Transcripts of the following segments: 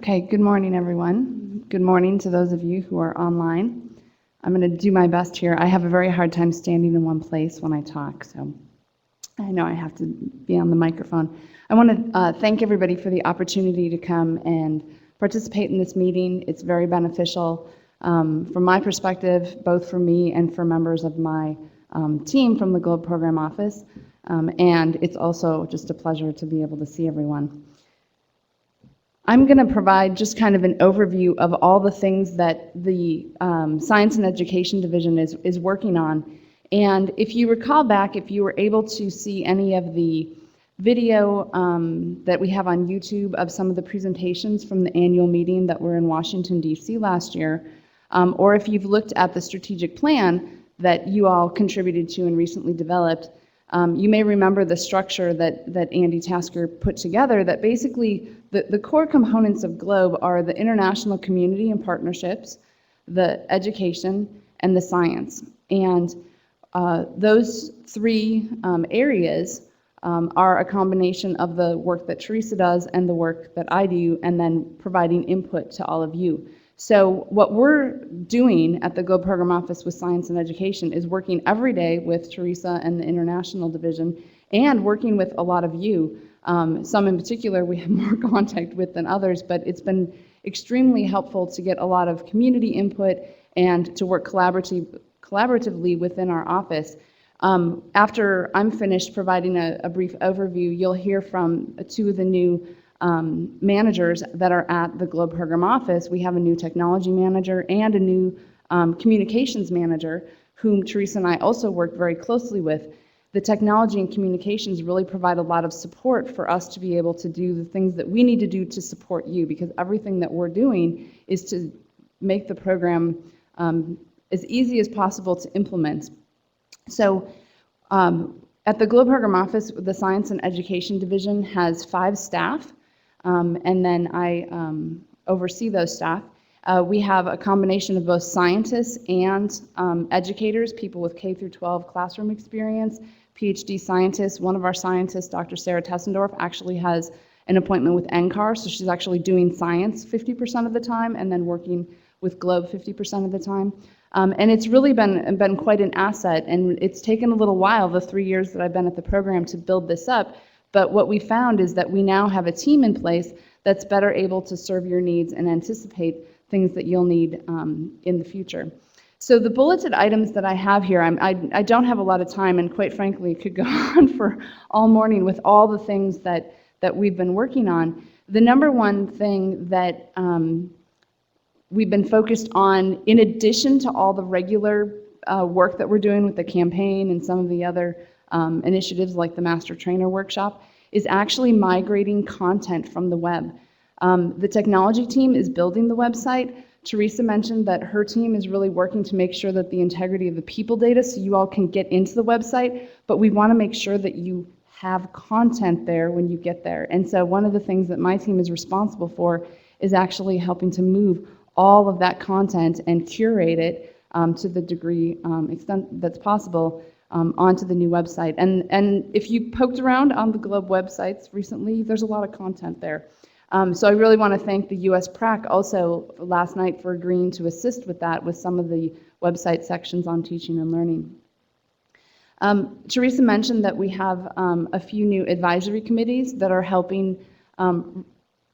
Okay, good morning, everyone. Good morning to those of you who are online. I'm going to do my best here. I have a very hard time standing in one place when I talk, so I know I have to be on the microphone. I want to thank everybody for the opportunity to come and participate in this meeting. It's very beneficial from my perspective, both for me and for members of my team from the Globe Program Office. And it's also just a pleasure to be able to see everyone. I'm going to provide just kind of an overview of all the things that the Science and Education Division is working on. And if you recall back, if you were able to see any of the video that we have on YouTube of some of the presentations from the annual meeting that were in Washington, D.C. last year, or if you've looked at the strategic plan that you all contributed to and recently developed, you may remember the structure that Andy Tasker put together, that basically the core components of GLOBE are the international community and partnerships, the education, and the science. And those three areas are a combination of the work that Teresa does and the work that I do, and then providing input to all of you. So what we're doing at the Globe Program Office with Science and Education is working every day with Teresa and the International Division, and working with a lot of you. Some in particular we have more contact with than others, but it's been extremely helpful to get a lot of community input and to work collaboratively within our office. After I'm finished providing a brief overview, you'll hear from two of the new managers that are at the Globe Program Office. We have a new technology manager and a new communications manager, whom Teresa and I also work very closely with. The technology and communications really provide a lot of support for us to be able to do the things that we need to do to support you, because everything that we're doing is to make the program as easy as possible to implement. So at the Globe Program Office, the Science and Education Division has 5 staff, and then I oversee those staff. We have a combination of both scientists and educators, people with K through 12 classroom experience, PhD scientists. One of our scientists, Dr. Sarah Tessendorf, actually has an appointment with NCAR, so she's actually doing science 50% of the time and then working with GLOBE 50% of the time. And it's really been quite an asset, and it's taken a little while, the 3 years that I've been at the program, to build this up. But what we found is that we now have a team in place that's better able to serve your needs and anticipate things that you'll need in the future. So the bulleted items that I have here, I don't have a lot of time, and quite frankly could go on for all morning with all the things that we've been working on. The number one thing that we've been focused on, in addition to all the regular work that we're doing with the campaign and some of the other initiatives like the Master Trainer Workshop, is actually migrating content from the web. The technology team is building the website. Teresa mentioned that her team is really working to make sure that the integrity of the people data, so you all can get into the website, but we want to make sure that you have content there when you get there. And so one of the things that my team is responsible for is actually helping to move all of that content and curate it to the degree extent that's possible onto the new website. And if you poked around on the Globe websites recently, there's a lot of content there. So I really want to thank the US PRAC also last night for agreeing to assist with that, with some of the website sections on teaching and learning. Teresa mentioned that we have a few new advisory committees that are helping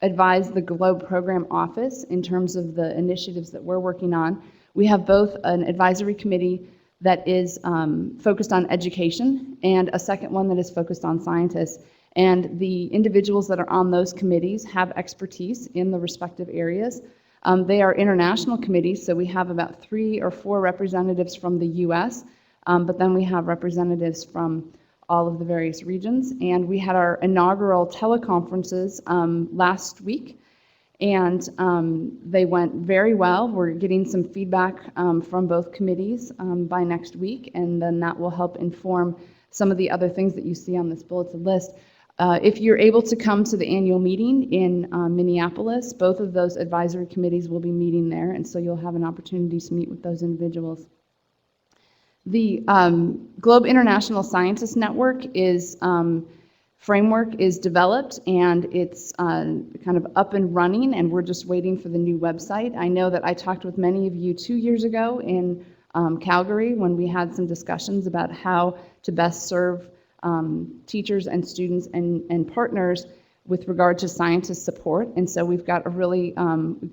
advise the Globe Program Office in terms of the initiatives that we're working on. We have both an advisory committee that is focused on education and a second one that is focused on scientists. And the individuals that are on those committees have expertise in the respective areas. They are international committees, so we have about 3 or 4 representatives from the US, but then we have representatives from all of the various regions. And we had our inaugural teleconferences last week, and they went very well. We're getting some feedback from both committees by next week, and then that will help inform some of the other things that you see on this bulleted list. If you're able to come to the annual meeting in Minneapolis, both of those advisory committees will be meeting there, and so you'll have an opportunity to meet with those individuals. The Globe International Scientist Network is framework is developed and it's kind of up and running, and we're just waiting for the new website. I know that I talked with many of you 2 years ago in Calgary when we had some discussions about how to best serve teachers and students and partners with regard to scientist support. And so we've got a really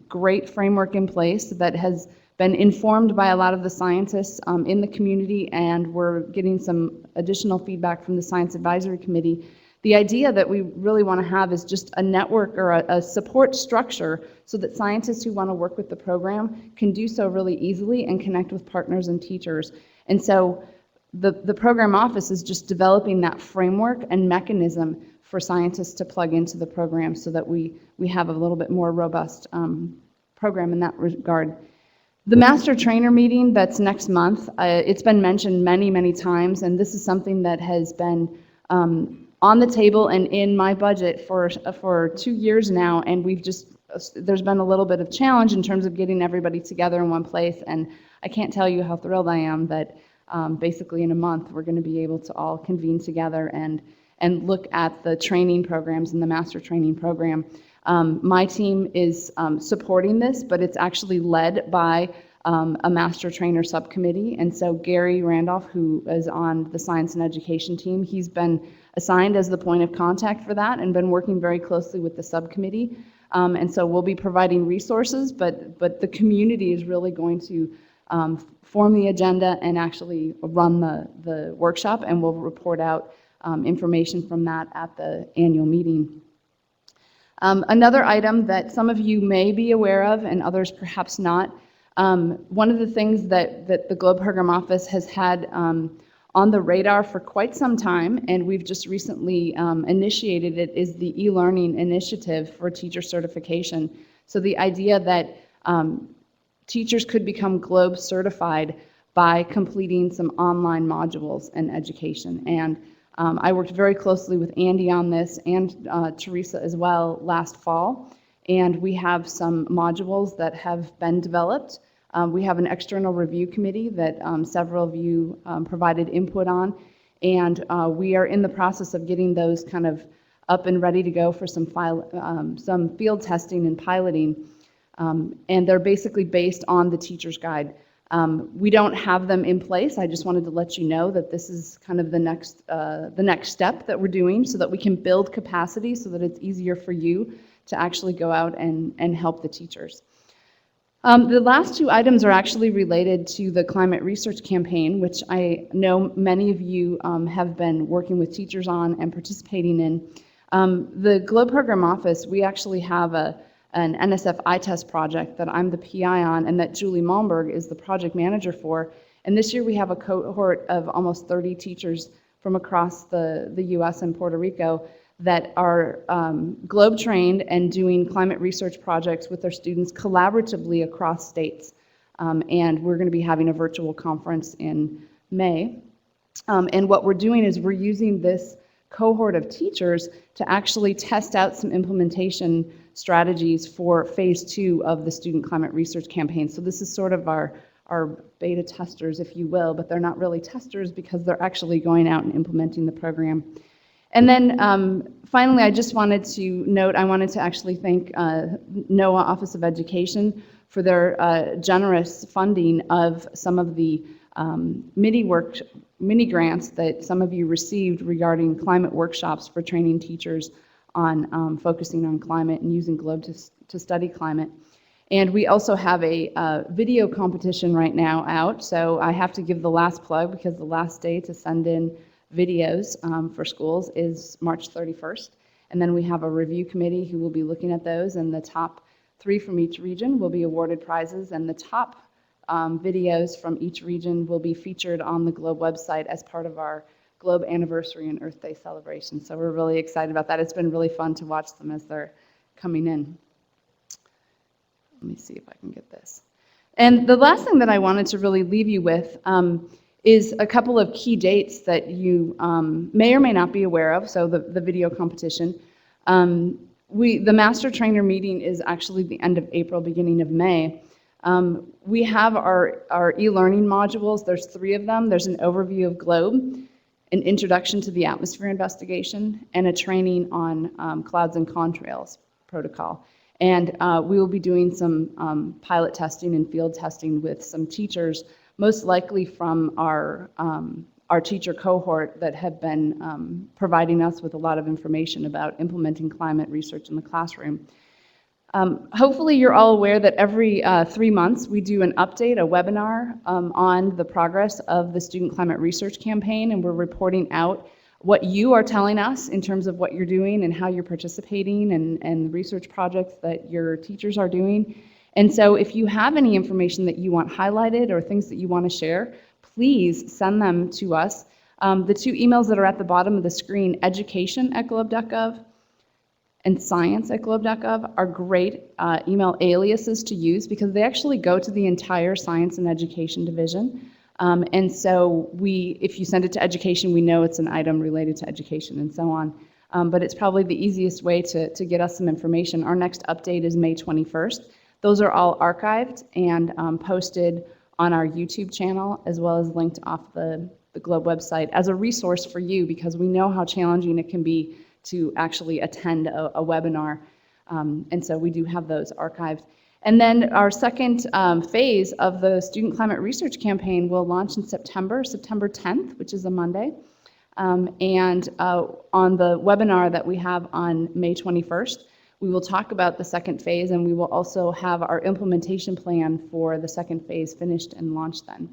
great framework in place that has been informed by a lot of the scientists in the community, and we're getting some additional feedback from the Science Advisory Committee. The idea that we really want to have is just a network or a support structure so that scientists who want to work with the program can do so really easily and connect with partners and teachers. And so the program office is just developing that framework and mechanism for scientists to plug into the program so that we have a little bit more robust program in that regard. The master trainer meeting that's next month, it's been mentioned many, many times, and this is something that has been on the table and in my budget for 2 years now, and there's been a little bit of challenge in terms of getting everybody together in one place, and I can't tell you how thrilled I am that basically in a month we're going to be able to all convene together and look at the training programs in the master training program. My team is supporting this, but it's actually led by a master trainer subcommittee, and so Gary Randolph, who is on the science and education team, he's been assigned as the point of contact for that and been working very closely with the subcommittee. And so we'll be providing resources, but the community is really going to form the agenda and actually run the workshop, and we'll report out information from that at the annual meeting. Another item that some of you may be aware of and others perhaps not, one of the things that the Globe Program Office has had on the radar for quite some time, and we've just recently initiated it, is the e-learning initiative for teacher certification. So the idea that teachers could become Globe certified by completing some online modules in education. And I worked very closely with Andy on this and Teresa as well last fall, and we have some modules that have been developed. We have an external review committee that several of you provided input on, and we are in the process of getting those kind of up and ready to go for some field testing and piloting, and they're basically based on the teacher's guide. We don't have them in place. I just wanted to let you know that this is kind of the next step that we're doing so that we can build capacity so that it's easier for you to actually go out and help the teachers. The last two items are actually related to the climate research campaign, which I know many of you have been working with teachers on and participating in. The Globe Program Office, we actually have an NSF iTest project that I'm the PI on and that Julie Malmberg is the project manager for. And this year we have a cohort of almost 30 teachers from across the US and Puerto Rico that are Globe trained and doing climate research projects with their students collaboratively across states. And we're going to be having a virtual conference in May. And what we're doing is we're using this cohort of teachers to actually test out some implementation strategies for phase 2 of the student climate research campaign. So this is sort of our beta testers, if you will, but they're not really testers because they're actually going out and implementing the program. And then finally, I just wanted to note, I wanted to actually thank NOAA Office of Education for their generous funding of some of the mini grants that some of you received regarding climate workshops for training teachers on focusing on climate and using Globe to study climate. And we also have a video competition right now out, so I have to give the last plug because the last day to send in videos for schools is March 31st. And then we have a review committee who will be looking at those, and the top 3 from each region will be awarded prizes, and the top videos from each region will be featured on the Globe website as part of our Globe Anniversary and Earth Day celebration. So we're really excited about that. It's been really fun to watch them as they're coming in. Let me see if I can get this. And the last thing that I wanted to really leave you with is a couple of key dates that you may or may not be aware of, so the video competition. The Master Trainer meeting is actually the end of April, beginning of May. We have our e-learning modules. There's 3 of them. There's an overview of Globe, an introduction to the atmosphere investigation, and a training on clouds and contrails protocol. And we will be doing some pilot testing and field testing with some teachers, most likely from our teacher cohort that have been providing us with a lot of information about implementing climate research in the classroom. Hopefully you're all aware that every 3 months we do an update, a webinar on the progress of the Student Climate Research Campaign, and we're reporting out what you are telling us in terms of what you're doing and how you're participating and research projects that your teachers are doing. And so if you have any information that you want highlighted or things that you want to share, please send them to us. The two emails that are at the bottom of the screen, education@globe.gov and science@globe.gov, are great email aliases to use because they actually go to the entire science and education division. And so if you send it to education, we know it's an item related to education and so on. But it's probably the easiest way to get us some information. Our next update is May 21st. Those are all archived and posted on our YouTube channel, as well as linked off the Globe website as a resource for you, because we know how challenging it can be to actually attend a webinar. And so we do have those archived. And then our second phase of the Student Climate Research Campaign will launch in September 10th, which is a Monday. And on the webinar that we have on May 21st, we will talk about the second phase, and we will also have our implementation plan for the second phase finished and launched then.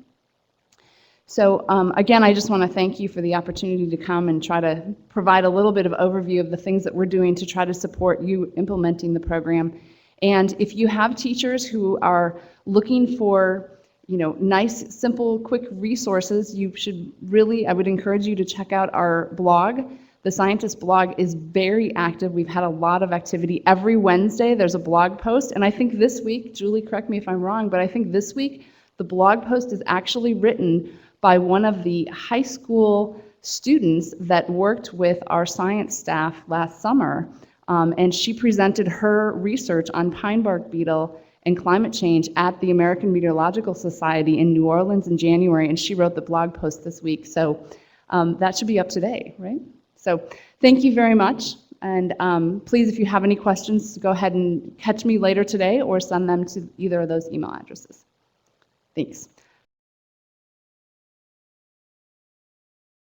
So again, I just want to thank you for the opportunity to come and try to provide a little bit of overview of the things that we're doing to try to support you implementing the program. And if you have teachers who are looking for, nice, simple, quick resources, I would encourage you to check out our blog. The Scientist blog is very active. We've had a lot of activity. Every Wednesday there's a blog post, and I think this week, Julie, correct me if I'm wrong, but I think this week the blog post is actually written by one of the high school students that worked with our science staff last summer. And she presented her research on pine bark beetle and climate change at the American Meteorological Society in New Orleans in January, and she wrote the blog post this week. So that should be up today, right? So thank you very much. And please, if you have any questions, go ahead and catch me later today or send them to either of those email addresses. Thanks.